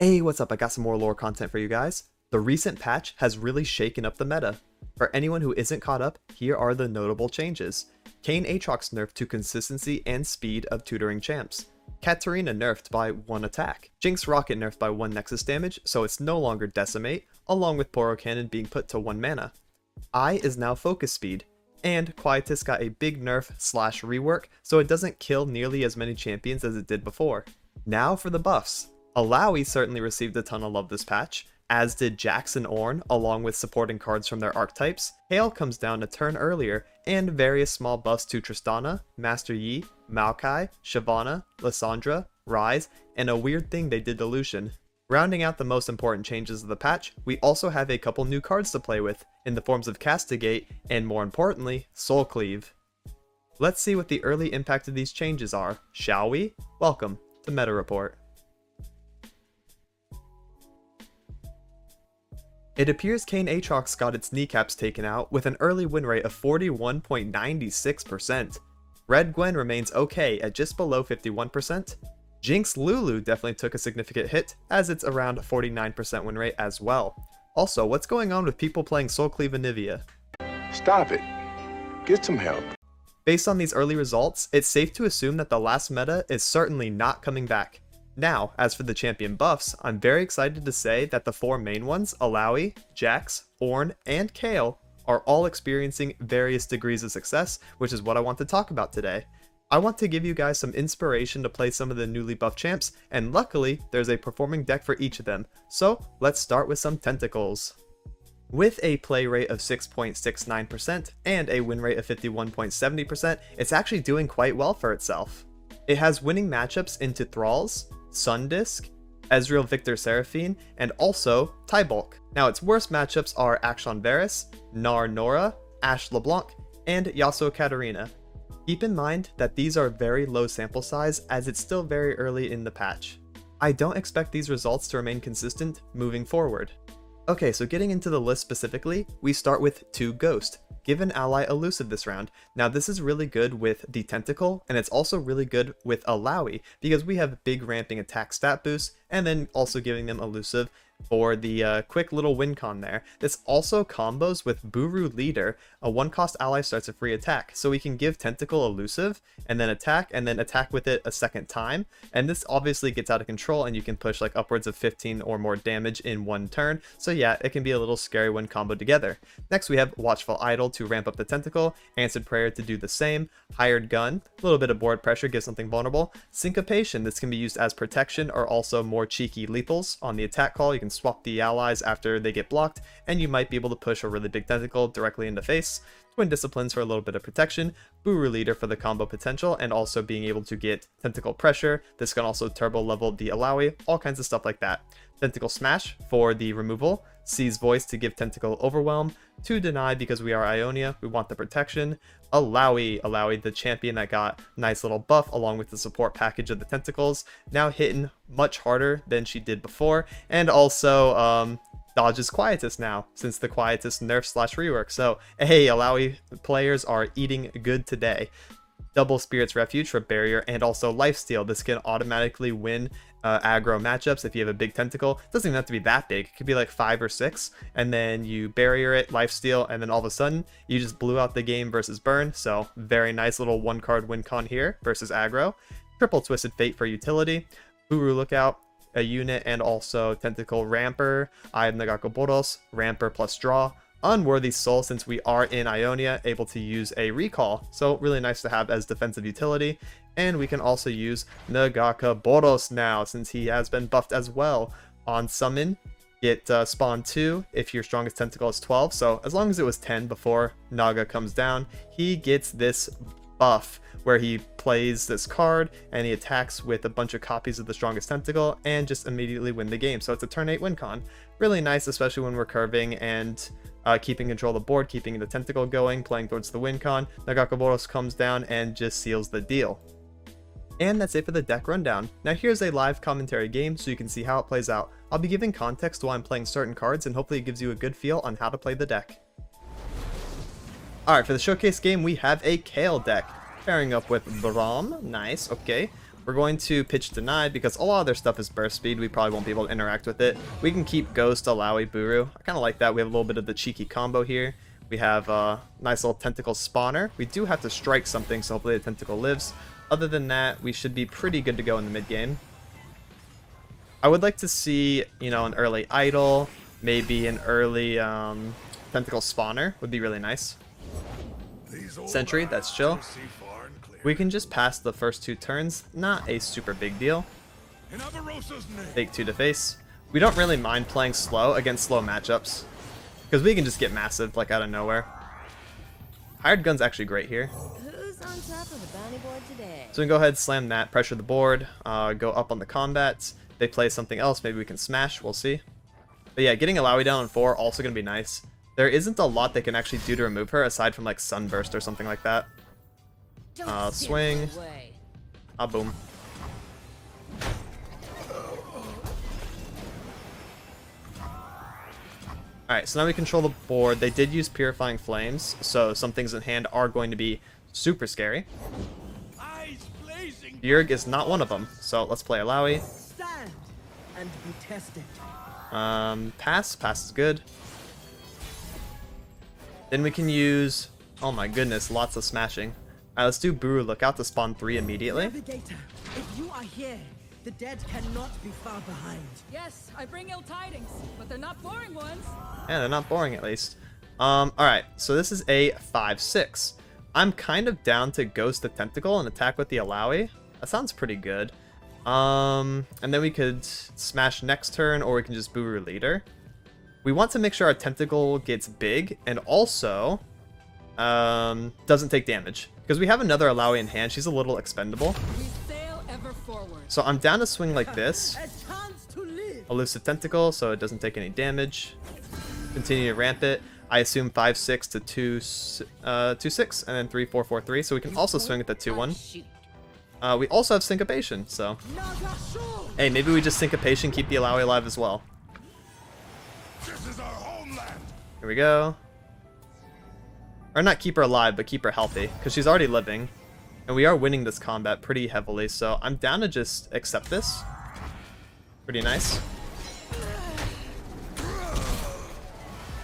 Hey, what's up? I got some more lore content for you guys. The recent patch has really shaken up the meta. For anyone who isn't caught up, here are the notable changes. Kayn Aatrox nerfed to consistency and speed of tutoring champs. Katarina nerfed by 1 attack. Jinx Rocket nerfed by 1 Nexus damage, so it's no longer Decimate, along with Poro Cannon being put to 1 mana. I is now Focus Speed, and Quietus got a big nerf / rework, so it doesn't kill nearly as many champions as it did before. Now for the buffs. Illaoi certainly received a ton of love this patch, as did Jax and Ornn, along with supporting cards from their archetypes. Kayle comes down a turn earlier, and various small buffs to Tristana, Master Yi, Maokai, Shyvana, Lissandra, Ryze, and a weird thing they did to Lucian. Rounding out the most important changes of the patch, we also have a couple new cards to play with, in the forms of Castigate, and more importantly, Soul Cleave. Let's see what the early impact of these changes are, shall we? Welcome to Meta Report. It appears Kayn Aatrox got its kneecaps taken out with an early win rate of 41.96%. Red Gwen remains okay at just below 51%. Jinx Lulu definitely took a significant hit, as it's around 49% win rate as well. Also, what's going on with people playing Soul Cleave and Nivea? Stop it. Get some help. Based on these early results, it's safe to assume that the last meta is certainly not coming back. Now, as for the champion buffs, I'm very excited to say that the 4 main ones, Illaoi, Jax, Ornn, and Kayle, are all experiencing various degrees of success, which is what I want to talk about today. I want to give you guys some inspiration to play some of the newly buffed champs, and luckily, there's a performing deck for each of them, so let's start with some tentacles. With a play rate of 6.69% and a win rate of 51.70%, it's actually doing quite well for itself. It has winning matchups into Thralls, Sundisk, Ezreal Victor Seraphine, and also Tybulk. Now its worst matchups are Akshan Varus, Gnar Nora, Ashe LeBlanc, and Yasuo Katarina. Keep in mind that these are very low sample size as it's still very early in the patch. I don't expect these results to remain consistent moving forward. Okay, so getting into the list specifically, we start with 2 Ghost. Give an ally elusive this round. Now this is really good with the Tentacle, and it's also really good with Illaoi, because we have big ramping attack stat boosts, and then also giving them elusive for the quick little win con there. This also combos with Buru Leader, a 1-cost ally starts a free attack, so we can give Tentacle elusive, and then attack with it a second time, and this obviously gets out of control, and you can push like upwards of 15 or more damage in 1 turn, so yeah, it can be a little scary when comboed together. Next we have Watchful Idol to ramp up the Tentacle, Answered Prayer to do the same, Hired Gun, a little bit of board pressure, gives something vulnerable, Syncopation, this can be used as protection or also more cheeky lethals. On the attack call, you can swap the allies after they get blocked, and you might be able to push a really big tentacle directly into face. Twin Disciplines for a little bit of protection, Buru Leader for the combo potential, and also being able to get tentacle pressure. This can also turbo level the Illaoi, all kinds of stuff like that. Tentacle Smash for the removal, Seize Voice to give tentacle overwhelm, to deny because we are Ionia, we want the protection. Illaoi, the champion that got nice little buff along with the support package of the tentacles, now hitting much harder than she did before, and also dodges Quietus now, since the Quietus nerf / rework. So hey, Illaoi players are eating good today. Double Spirit's Refuge for barrier and also lifesteal. This can automatically win aggro matchups if you have a big tentacle. It doesn't even have to be that big. It could be like 5 or 6, and then you barrier it, lifesteal, and then all of a sudden you just blew out the game versus burn. So very nice little 1-card win con here versus aggro. Triple Twisted Fate for utility. Buru Lookout, a unit, and also Tentacle Ramper. Eye of Nagako Boros, Ramper plus draw. Unworthy Soul, since we are in Ionia, able to use a recall, so really nice to have as defensive utility. And we can also use Nagaka Boros now, since he has been buffed as well. On summon, get spawn 2 if your strongest tentacle is 12, so as long as it was 10 before Naga comes down, he gets this buff where he plays this card and he attacks with a bunch of copies of the strongest tentacle and just immediately win the game. So it's a turn 8 win con. Really nice, especially when we're curving and keeping control of the board, keeping the tentacle going, playing towards the win con. Nagaka Boros comes down and just seals the deal. And that's it for the deck rundown. Now here's a live commentary game so you can see how it plays out. I'll be giving context while I'm playing certain cards, and hopefully it gives you a good feel on how to play the deck. Alright, for the showcase game we have a Kayle deck. Pairing up with Braum, nice, okay. We're going to pitch denied because a lot of their stuff is burst speed. We probably won't be able to interact with it. We can keep Ghost, Illaoi, Buru. I kind of like that. We have a little bit of the cheeky combo here. We have a nice little tentacle spawner. We do have to strike something, so hopefully the tentacle lives. Other than that, we should be pretty good to go in the mid game. I would like to see, you know, an early idol, maybe an early tentacle spawner would be really nice. Sentry, that's chill. We can just pass the first 2 turns, not a super big deal. Take 2 to face. We don't really mind playing slow against slow matchups, because we can just get massive, like, out of nowhere. Hired Gun's actually great here. Who's on top of the bounty board today? So we can go ahead, slam that, pressure the board, go up on the combats. They play something else, maybe we can smash, we'll see. But yeah, getting Illaoi down on 4, also going to be nice. There isn't a lot they can actually do to remove her, aside from, like, Sunburst or something like that. Swing. Boom. Alright, so now we control the board. They did use Purifying Flames, so some things in hand are going to be super scary. Bjerg is not one of them, so let's play Illaoi. Stand and be tested. Pass. Pass is good. Then we can use... Oh my goodness, lots of smashing. Alright, let's do Buru. Look out to spawn 3 immediately. Navigator, if you are here, the dead cannot be far behind. Yes, I bring ill tidings, but they're not boring ones. Yeah, they're not boring at least. Alright, so this is a 5-6. I'm kind of down to Ghost the Tentacle and attack with the Illaoi. That sounds pretty good. And then we could smash next turn, or we can just Buru leader. We want to make sure our Tentacle gets big, and also doesn't take damage. Because we have another Illaoi in hand, she's a little expendable. We sail ever forward. So I'm down to swing like this. A chance to live. Elusive Tentacle, so it doesn't take any damage. Continue to ramp it. I assume 5-6 to 2-6, and then 3-4-4-3. So we can also swing at the 2-1. We also have Syncopation, so... Hey, maybe we just Syncopation, keep the Illaoi alive as well. This is our homeland. Here we go. Or not keep her alive, but keep her healthy, because she's already living. And we are winning this combat pretty heavily, so I'm down to just accept this. Pretty nice.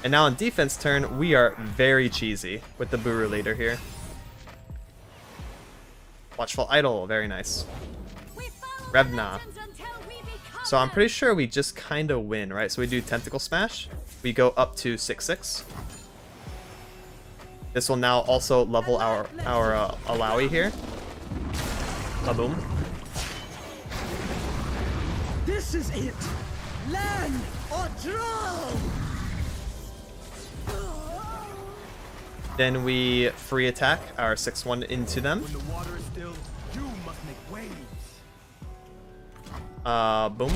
And now on defense turn, we are very cheesy with the Buru leader here. Watchful Idol, very nice. Revna. So I'm pretty sure we just kind of win, right? So we do Tentacle Smash. We go up to 6-6. This will now also level our Illaoi here. Boom. This is it. Land or drown. Then we free attack our 6-1 into them. When the water is still, you must make waves. Boom.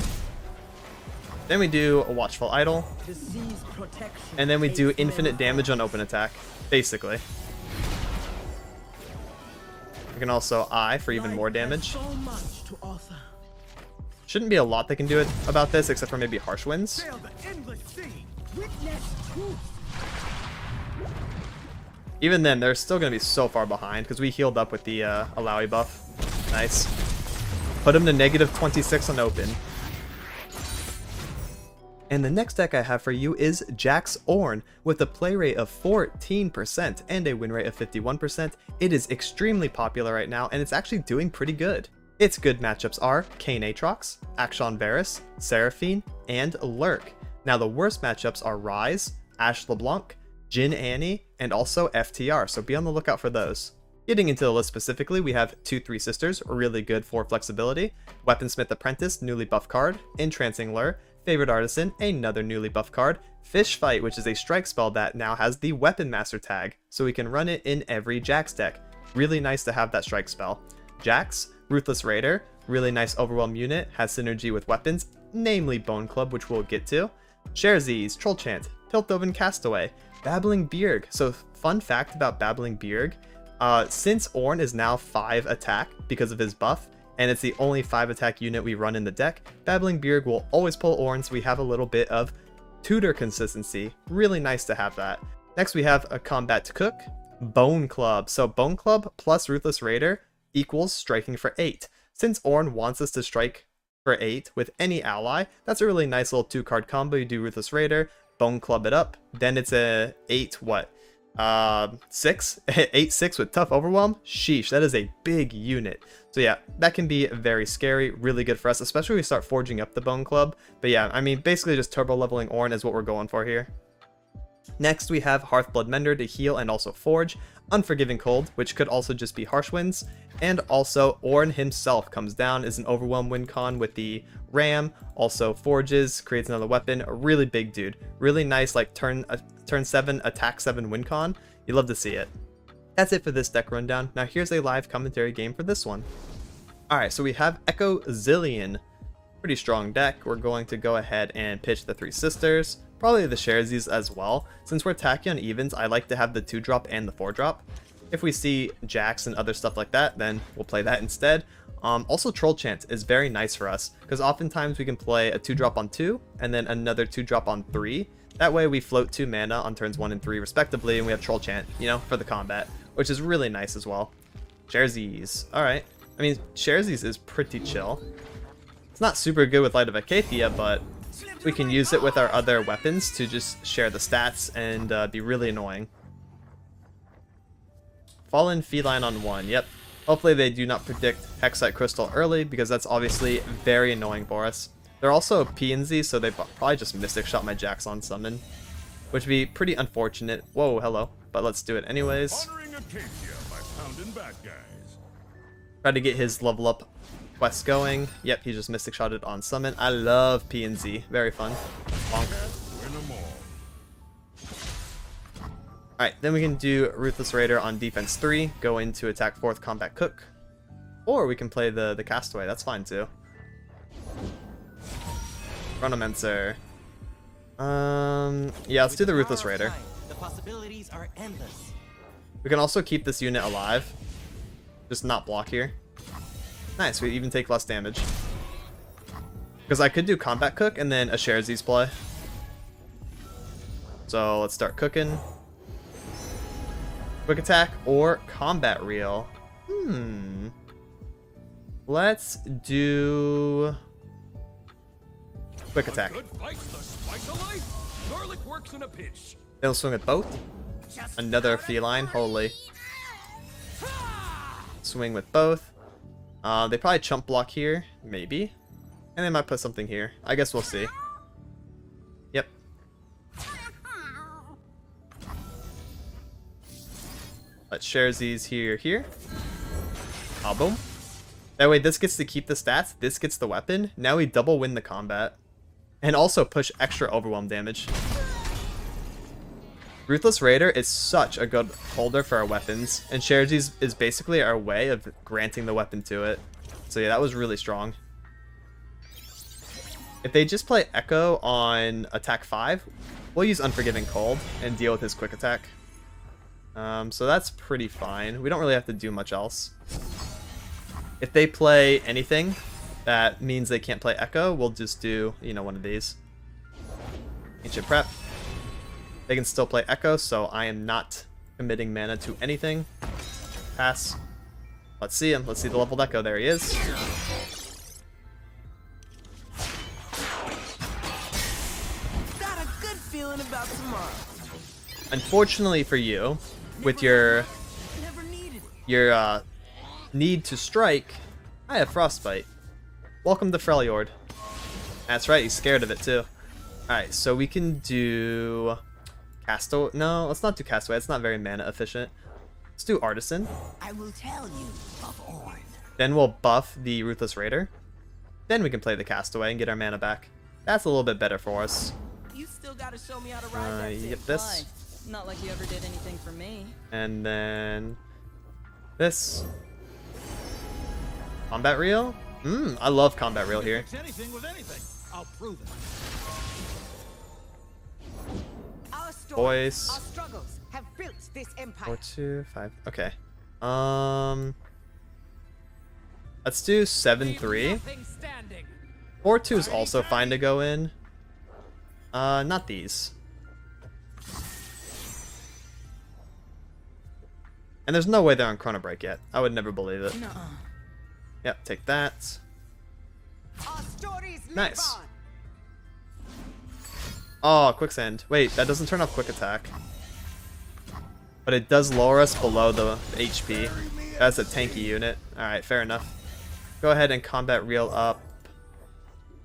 Then we do a Watchful Idol. Disease protection. And then we do takes infinite more. damage on open attack, basically. We can also I for even Life more has damage. so much to offer. Shouldn't be a lot they can do about this, except for maybe Harsh Winds. Sail the endless sea. Witness truth. Even then, they're still going to be so far behind, because we healed up with the Illaoi buff. Nice. Put him to -26 on open. And the next deck I have for you is Jax Ornn. With a play rate of 14% and a win rate of 51%, it is extremely popular right now, and it's actually doing pretty good. Its good matchups are Kayn Aatrox, Akshan Varus, Seraphine, and Lurk. Now the worst matchups are Ryze, Ashe LeBlanc, Jhin Annie, and also FTR, so be on the lookout for those. Getting into the list specifically, we have 2-3 Sisters, really good for flexibility, Weaponsmith Apprentice, newly buff card, Entrancing Lure, Favorite Artisan, another newly buff card, Fish Fight, which is a strike spell that now has the Weapon Master tag, so we can run it in every Jax deck. Really nice to have that strike spell. Jax, Ruthless Raider, really nice overwhelm unit, has synergy with weapons, namely Bone Club, which we'll get to. Sharesies, Troll Chant, Piltover Castaway, Babbling Bjerg. So fun fact about Babbling Bjerg, since Ornn is now 5 attack because of his buff, and it's the only 5 attack unit we run in the deck, Babbling Bjerg will always pull Ornn, so we have a little bit of tutor consistency. Really nice to have that. Next we have a combat to cook, Bone Club. So Bone Club plus Ruthless Raider equals striking for 8. Since Ornn wants us to strike for 8 with any ally, that's a really nice little 2-card combo. You do Ruthless Raider, Bone Club it up, then it's a 8 what? 6? 8-6 with Tough Overwhelm? Sheesh, that is a big unit. So yeah, that can be very scary, really good for us, especially when we start forging up the Bone Club. But yeah, I mean, basically just turbo leveling Ornn is what we're going for here. Next, we have Hearthblood Mender to heal and also forge, Unforgiving Cold, which could also just be Harsh Winds, and also Ornn himself comes down as an Overwhelm win con with the Ram, also forges, creates another weapon, a really big dude, really nice like turn 7, attack 7 win con. You love to see it. That's it for this deck rundown. Now here's a live commentary game for this one. Alright, so we have Echo Zillion. Pretty strong deck. We're going to go ahead and pitch the 3 sisters, probably the Sharesies as well. Since we're attacking on evens, I like to have the 2-drop and the 4-drop. If we see Jax and other stuff like that, then we'll play that instead. Also, Troll Chant is very nice for us, because oftentimes we can play a 2-drop on 2, and then another 2-drop on 3. That way we float 2 mana on turns 1 and 3 respectively, and we have Troll Chant, you know, for the combat, which is really nice as well. Sharesies. Alright. I mean, Sharesies is pretty chill. It's not super good with Light of Acacia, but we can use it with our other weapons to just share the stats and be really annoying. Fallen Feline on 1, yep. Hopefully they do not predict Hexite Crystal early, because that's obviously very annoying for us. They're also P and Z, so they probably just Mystic Shot my Jax on summon, which would be pretty unfortunate. Whoa, hello. But let's do it anyways. Honoring Acacia by pounding bad guys. Try to get his level up quest going. Yep, he just Mystic Shotted on summon. I love P and Z. Very fun. Bonk. Win 'em all. Alright, then we can do Ruthless Raider on defense 3, go into attack 4th Combat Cook. Or we can play the Castaway, that's fine too. Chronomancer. Yeah, let's do the Ruthless Raider. The possibilities are endless. We can also keep this unit alive. Just not block here. Nice, we even take less damage. Because I could do Combat Cook and then a Sharesies play. So let's start cooking. Quick attack or combat reel. Let's do quick attack. Good fight, the spice of life. Garlic works in a pinch. Then we'll swing at both. Another feline. Holy. Swing with both. They probably chump block here, maybe. And they might put something here. I guess we'll see. Yep. Let's share these here. Ah, boom. That way this gets to keep the stats, this gets the weapon. Now we double win the combat. And also push extra overwhelm damage. Ruthless Raider is such a good holder for our weapons, and Sharesies is basically our way of granting the weapon to it. So yeah, that was really strong. If they just play Echo on attack 5, we'll use Unforgiving Cold and deal with his quick attack. So that's pretty fine. We don't really have to do much else. If they play anything that means they can't play Echo, we'll just do, you know, one of these. Ancient Prep. They can still play Echo, so I am not committing mana to anything. Pass. Let's see him. Let's see the leveled Echo. There he is. Got a good feeling about tomorrow. Unfortunately for you, with your Never needed it. need to strike, I have Frostbite. Welcome to Freljord. That's right, he's scared of it too. Alright, so we can do Castaway. No, let's not do Castaway. It's not very mana efficient. Let's do Artisan. I will tell you of Ornn. Then we'll buff the Ruthless Raider. Then we can play the Castaway and get our mana back. That's a little bit better for us. You still gotta show me how to ride that You shit. get this. Why? Not like you ever did anything for me. And then this. Combat Reel? I love Combat Reel here. Fix anything with anything. I'll prove it. Our story, Voice. our struggles have built this empire. 4, 2, 5. Okay. Let's do 7-3. Nothing standing. 4-2 is also fine to go in. Not these. And there's no way they're on Chrono Break yet. I would never believe it. Nuh-uh. Yep, take that. Our stories live Nice. on. Oh, quicksand. Wait, that doesn't turn off quick attack. But it does lower us below the HP. That's a tanky unit. Alright, fair enough. Go ahead and combat reel up.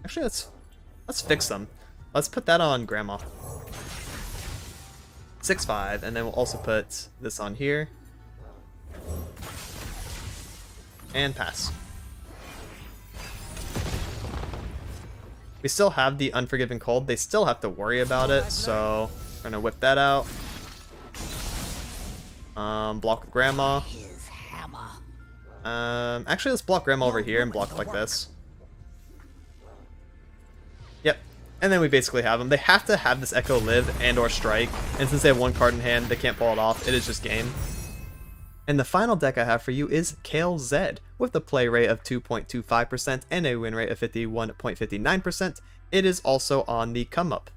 Actually, let's fix them. Let's put that on Grandma. 6-5, and then we'll also put this on here. And pass. We still have the Unforgiving Cold. They still have to worry about it, so we're gonna whip that out. Block with Grandma. Actually, let's block Grandma over here and block like this. Yep. And then we basically have them. They have to have this Echo live and or strike, and since they have one card in hand, they can't pull it off. It is just game. And the final deck I have for you is Kayle Zed. With a play rate of 2.25% and a win rate of 51.59%, it is also on the come up.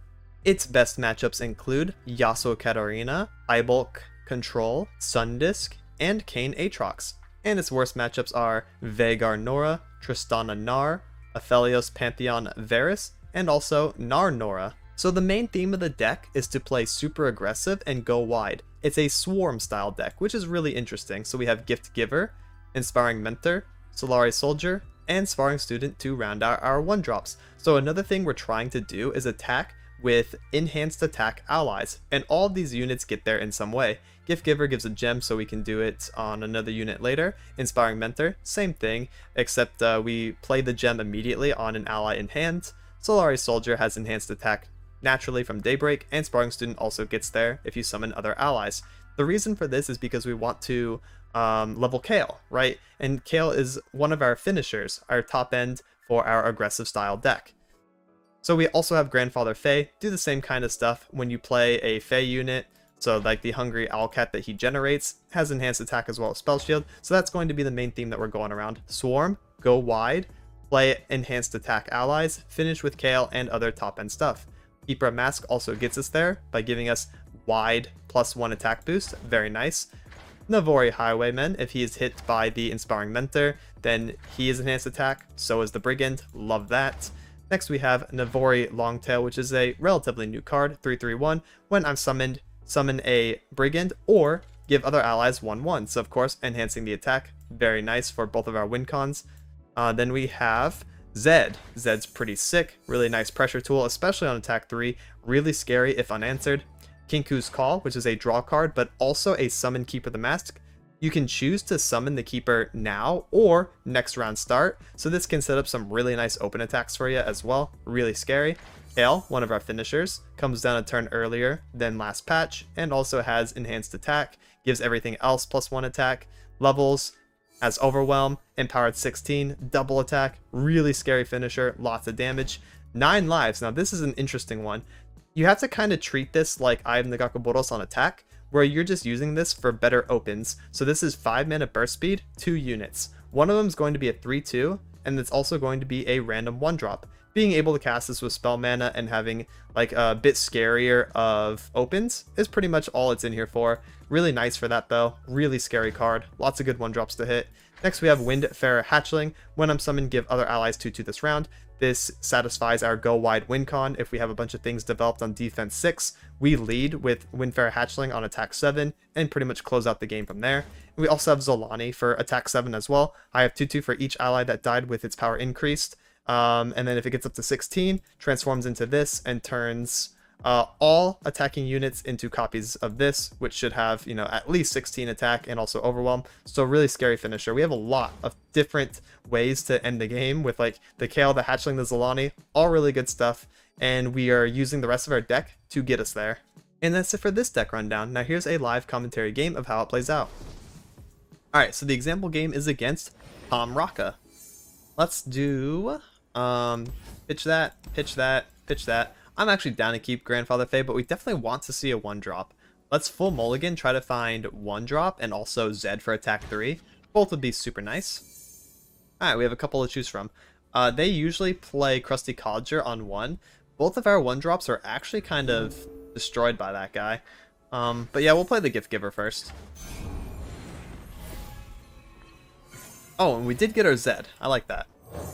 Its best matchups include Yasuo Katarina, Eyebulk Control, Sundisk, and Kayn Aatrox. And its worst matchups are Veigar Nora, Tristana Gnar, Aphelios Pantheon Varus, and also Gnar Nora. So the main theme of the deck is to play super aggressive and go wide. It's a swarm style deck, which is really interesting. So we have Gift Giver, Inspiring Mentor, Solari Soldier, and Sparring Student to round out our 1-drops. So another thing we're trying to do is attack with enhanced attack allies, and all of these units get there in some way. Gift Giver gives a gem so we can do it on another unit later. Inspiring Mentor, same thing, except we play the gem immediately on an ally in hand. Solari Soldier has enhanced attack naturally from Daybreak, and Sparring Student also gets there if you summon other allies. The reason for this is because we want to level Kayle, right? And Kayle is one of our finishers, our top end for our aggressive style deck. So we also have Grandfather Fei, do the same kind of stuff when you play a Fei unit. So like the Hungry Owlcat that he generates has enhanced attack as well as Spell Shield. So that's going to be the main theme that we're going around. Swarm, go wide, play enhanced attack allies, finish with Kayle and other top end stuff. Keeper of Mask also gets us there by giving us wide +1 attack boost, very nice. Navori Highwayman, if he is hit by the Inspiring Mentor, then he is enhanced attack, so is the Brigand, love that. Next we have Navori Longtail, which is a relatively new card, 3/3/1. When I'm summoned, summon a Brigand or give other allies 1/1, so of course enhancing the attack, very nice for both of our win cons. Then we have Zed. Zed's pretty sick, really nice pressure tool, especially on attack 3, really scary if unanswered. Kinku's Call, which is a draw card, but also a summon Keeper the Mask. You can choose to summon the Keeper now or next round start, so this can set up some really nice open attacks for you as well, really scary. Kayle, one of our finishers, comes down a turn earlier than last patch, and also has enhanced attack, gives everything else +1 attack, levels, has Overwhelm, Empowered 16, double attack, really scary finisher, lots of damage, 9 lives. Now this is an interesting one. You have to kind of treat this like I am the Gakaboros on attack, where you're just using this for better opens. So this is 5 mana burst speed, 2 units. One of them is going to be a 3/2, and it's also going to be a random 1-drop. Being able to cast this with spell mana and having like a bit scarier of opens is pretty much all it's in here for. Really nice for that though, really scary card, lots of good 1-drops to hit. Next we have Windfarer Hatchling. When I'm summoned, give other allies 2/2 this round. This satisfies our go wide win con. If we have a bunch of things developed on defense 6, we lead with Windfarer Hatchling on attack 7 and pretty much close out the game from there. We also have Zolani for attack 7 as well. I have 2/2 for each ally that died with its power increased. And then if it gets up to 16, transforms into this and turns all attacking units into copies of this, which should have, you know, at least 16 attack and also Overwhelm. So really scary finisher. We have a lot of different ways to end the game with like the Kayle, the Hatchling, the Zolani, all really good stuff. And we are using the rest of our deck to get us there. And that's it for this deck rundown. Now here's a live commentary game of how it plays out. Alright, so the example game is against Tom Raka. Let's do pitch that, pitch that, pitch that. I'm actually down to keep Grandfather Fei, but we definitely want to see a 1-drop. Let's full mulligan, try to find 1-drop and also Zed for attack 3. Both would be super nice. Alright, we have a couple to choose from. They usually play Krusty Codger on 1. Both of our 1-drops are actually kind of destroyed by that guy. But yeah, we'll play the Gift Giver first. Oh, and we did get our Zed. I like that.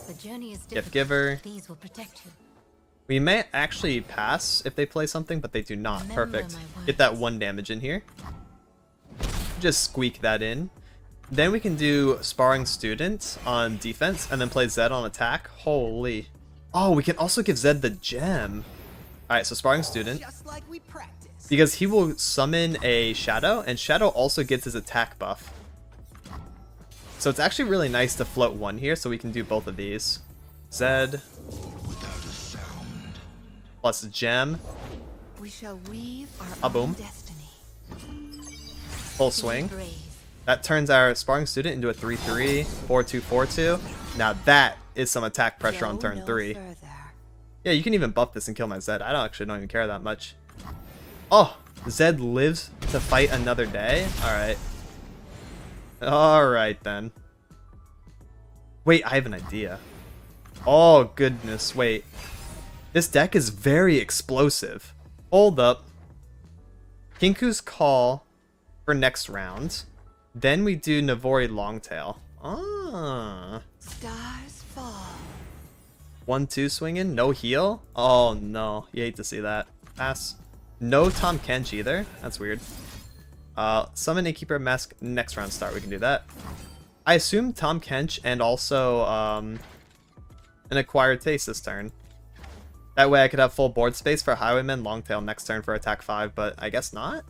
The journey is Gift difficult. giver. These will protect you. We may actually pass if they play something, but they do not. Remember Perfect. my Get that words. 1 damage in here. Just squeak that in. Then we can do Sparring Student on defense and then play Zed on attack. Holy. Oh, we can also give Zed the gem. Alright, so Sparring Student. Just like we practiced. Because he will summon a Shadow, and Shadow also gets his attack buff. So it's actually really nice to float 1 here, so we can do both of these. Zed. Plus gem. We shall weave our boom. own destiny. Full Be swing. brave. That turns our Sparring Student into a 3-3, 4-2, 4-2. Now that is some attack pressure on Go turn no 3. further. Yeah, you can even buff this and kill my Zed. I don't even care that much. Oh, Zed lives to fight another day? Alright. Alright then. Wait, I have an idea. Oh goodness, wait. This deck is very explosive. Hold up. Kinku's Call for next round. Then we do Navori Longtail. Ah. Stars fall. 1-2 swinging, no heal. Oh no, you hate to see that. Pass. No Tom Kench either. That's weird. Summon Innkeeper Mask next round start. We can do that. I assume Tom Kench and also an Acquired Taste this turn. That way I could have full board space for Highwayman Longtail next turn for attack 5, but I guess not.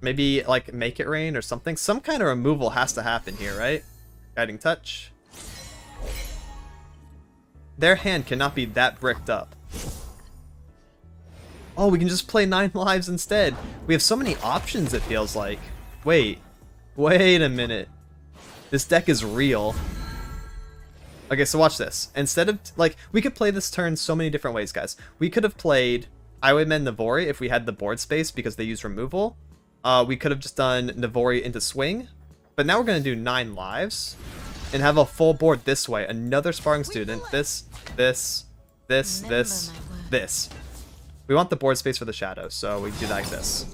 Maybe like Make It Rain or something. Some kind of removal has to happen here, right? Guiding Touch. Their hand cannot be that bricked up. Oh, we can just play 9 lives instead. We have so many options, it feels like. Wait a minute. This deck is real. Okay, so watch this. Instead of, like, we could play this turn so many different ways, guys. We could have played Highwayman Navori if we had the board space because they use removal. We could have just done Navori into swing. But now we're going to do 9 lives and have a full board this way. Another Sparring Student. This. We want the board space for the Shadow, so we do like this.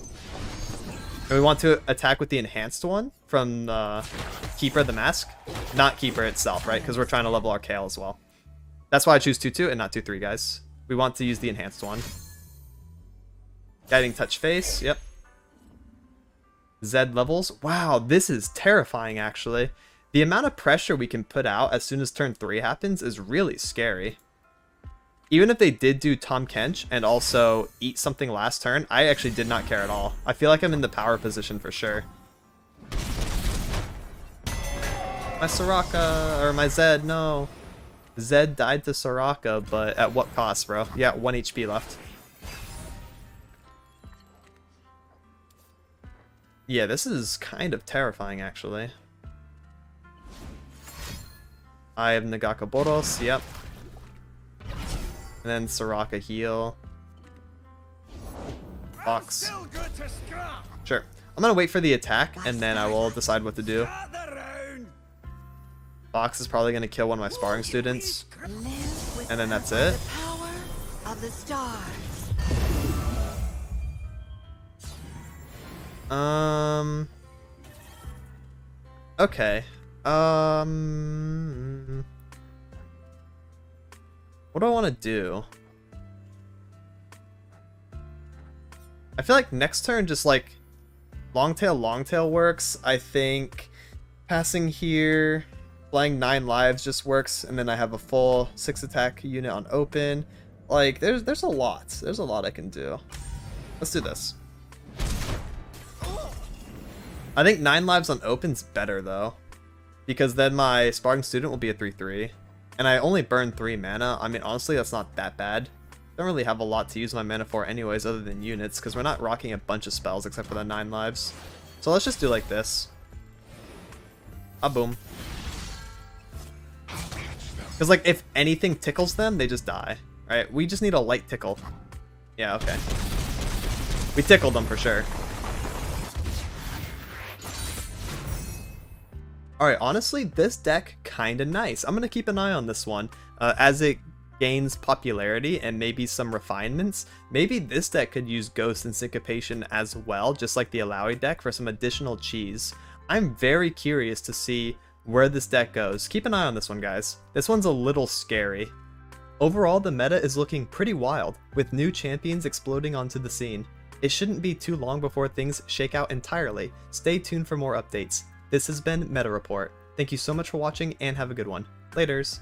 And we want to attack with the enhanced one from Keeper the Mask. Not Keeper itself, right? Because we're trying to level our Kayle as well. That's why I choose 2-2 and not 2-3, guys. We want to use the enhanced one. Guiding Touch face, yep. Zed levels. Wow, this is terrifying, actually. The amount of pressure we can put out as soon as turn 3 happens is really scary. Even if they did do Tom Kench and also eat something last turn, I actually did not care at all. I feel like I'm in the power position for sure. My Soraka, or my Zed, no. Zed died to Soraka, but at what cost, bro? Yeah, 1 HP left. Yeah, this is kind of terrifying, actually. I have Nagaka Boros, yep. And then Soraka heal. Box. Sure. I'm gonna wait for the attack, and then I will decide what to do. Box is probably gonna kill one of my Sparring Students. And then that's it. The power of the stars. Okay. What do I want to do? I feel like next turn just like Longtail works. I think passing here, playing 9 lives just works, and then I have a full 6 attack unit on open. Like there's a lot. There's a lot I can do. Let's do this. I think 9 lives on open's better though, because then my Sparring Student will be a 3-3. And I only burn 3 mana. I mean, honestly, that's not that bad. Don't really have a lot to use my mana for anyways, other than units, because we're not rocking a bunch of spells except for the 9 lives. So let's just do like this. Ah, boom. Because, like, if anything tickles them, they just die. Alright, we just need a light tickle. Yeah, okay. We tickled them for sure. Alright, honestly, this deck kinda nice. I'm gonna keep an eye on this one. As it gains popularity and maybe some refinements, maybe this deck could use Ghost and Syncopation as well, just like the Illaoi deck, for some additional cheese. I'm very curious to see where this deck goes. Keep an eye on this one, guys. This one's a little scary. Overall, the meta is looking pretty wild, with new champions exploding onto the scene. It shouldn't be too long before things shake out entirely. Stay tuned for more updates. This has been Meta Report. Thank you so much for watching and have a good one. Laters!